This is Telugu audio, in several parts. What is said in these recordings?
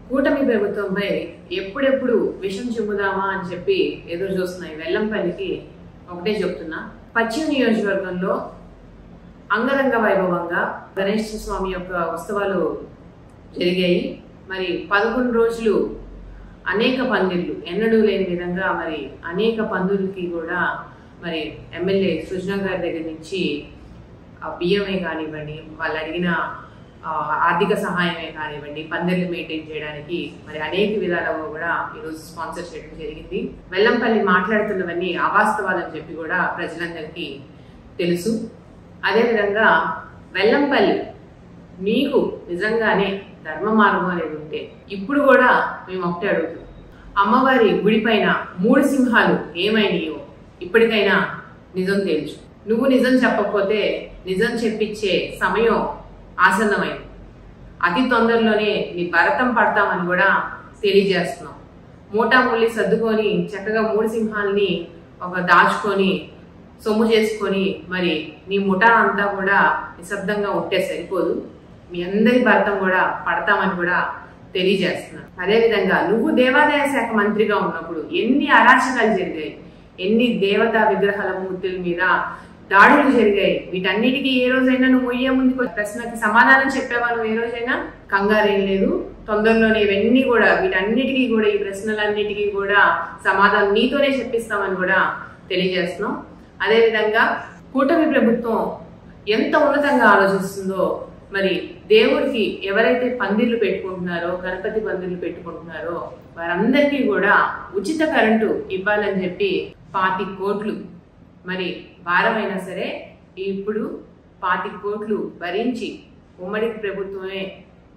కూటమి ప్రభుత్వంపై ఎప్పుడెప్పుడు విషం చిమ్ముదామా అని చెప్పి ఎదురు చూస్తున్నాయి. వెల్లంపల్లికి ఒకటే చెప్తున్నా, పశ్చిమ నియోజకవర్గంలో అంగరంగ వైభవంగా గణేష్ స్వామి యొక్క ఉత్సవాలు జరిగాయి. మరి 11 రోజులు అనేక పందిర్లు, ఎన్నడూ లేని విధంగా మరి అనేక పందులకి కూడా మరి ఎమ్మెల్యే సృజన గారి దగ్గర నుంచి బియ్యమే కానివ్వండి, వాళ్ళు అడిగిన ఆర్థిక సహాయమే కానివ్వండి, పందిర్లు మెయింటైన్ చేయడానికి మరి అనేక విధాలుగా కూడా ఈరోజు స్పాన్సర్ చేయడం జరిగింది. వెల్లంపల్లి మాట్లాడుతున్నవన్నీ అవాస్తవాలని చెప్పి కూడా ప్రజలందరికీ తెలుసు. అదేవిధంగా వెల్లంపల్లి మీకు నిజంగానే ధర్మ మార్గం అనేది ఉంటే ఇప్పుడు కూడా మేము ఒకటే అడుగుతాం, అమ్మవారి గుడి పైన 3 సింహాలు ఏమైనాయో ఇప్పటికైనా నిజం తేల్చు. నువ్వు నిజం చెప్పకపోతే నిజం చెప్పించే సమయం ఆసన్నమైంది. అతి తొందరలోనే నీ భరతం పడతామని కూడా తెలియజేస్తున్నాం. మూటాముల్లి సర్దుకొని చక్కగా 3 సింహాలని దాచుకొని సొమ్ము చేసుకొని మరి నీ ముఠా అంతా కూడా నిశ్శబ్దంగా ఉంటే సరిపోదు. మీ అందరి భరతం కూడా పడతామని కూడా తెలియజేస్తున్నాను. అదేవిధంగా నువ్వు దేవాదాయ శాఖ మంత్రిగా ఉన్నప్పుడు ఎన్ని అరాచకాలు జరిగాయి, ఎన్ని దేవతా విగ్రహాల మూర్తుల మీద దాడులు జరిగాయి. వీటన్నిటికీ ఏ రోజైనా నువ్వు మొయ్యే ముందుకు ప్రశ్నకి సమాధానం చెప్పావా? నువ్వు ఏ రోజైనా? కంగారేం లేదు, తొందరలోనే ఇవన్నీ కూడా వీటన్నిటికీ కూడా ఈ ప్రశ్నలన్నిటికీ కూడా సమాధానం నీతోనే చెప్పిస్తామని కూడా తెలియజేస్తున్నాం. అదేవిధంగా కూటమి ప్రభుత్వం ఎంత ఉన్నతంగా ఆలోచిస్తుందో, మరి దేవుడికి ఎవరైతే పందిర్లు పెట్టుకుంటున్నారో, గణపతి పందిర్లు పెట్టుకుంటున్నారో వారందరికీ కూడా ఉచిత కరెంటు ఇవ్వాలని చెప్పి 25 కోట్లు మరి భారమైనా సరే ఇప్పుడు 25 కోట్లు భరించి ఉమ్మడి ప్రభుత్వమే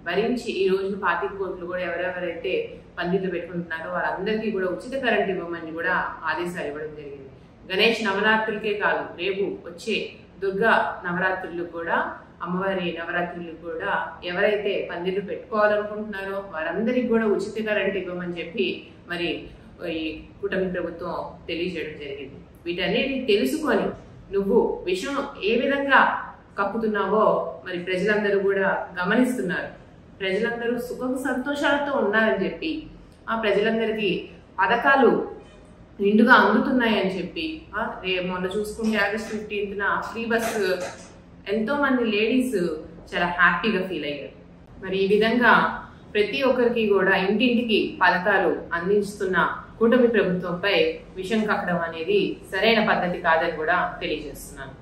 భరించి ఈ రోజు 25 కోట్లు కూడా ఎవరెవరైతే పందిర్లు పెట్టుకుంటున్నారో వారందరికీ కూడా ఉచిత కరెంటు ఇవ్వమని కూడా ఆదేశాలు ఇవ్వడం జరిగింది. గణేష్ నవరాత్రులకే కాదు, రేపు వచ్చే దుర్గా నవరాత్రులు కూడా, అమ్మవారి నవరాత్రులు కూడా ఎవరైతే పందిర్లు పెట్టుకోవాలనుకుంటున్నారో వారందరికీ కూడా ఉచిత కరెంట్ ఇవ్వమని చెప్పి మరి ఈ కూటమి ప్రభుత్వం తెలియజేయడం జరిగింది. వీటన్నిటిని తెలుసుకొని నువ్వు విషయం ఏ విధంగా కప్పుతున్నావో మరి ప్రజలందరూ కూడా గమనిస్తున్నారు. ప్రజలందరూ సుఖ సంతోషాలతో ఉన్నారని చెప్పి, ఆ ప్రజలందరికీ పథకాలు నిండుగా అందుతున్నాయని చెప్పి, మొన్న చూసుకుంటే ఆగస్ట్ 15న ఫ్రీ బస్ ఎంతో మంది లేడీస్ చాలా హ్యాపీగా ఫీల్ అయ్యారు. మరి ఈ విధంగా ప్రతి ఒక్కరికి కూడా ఇంటింటికి పథకాలు అందిస్తున్న కూటమి ప్రభుత్వంపై విషం కక్కడం అనేది సరైన పద్ధతి కాదని కూడా తెలియజేస్తున్నాను.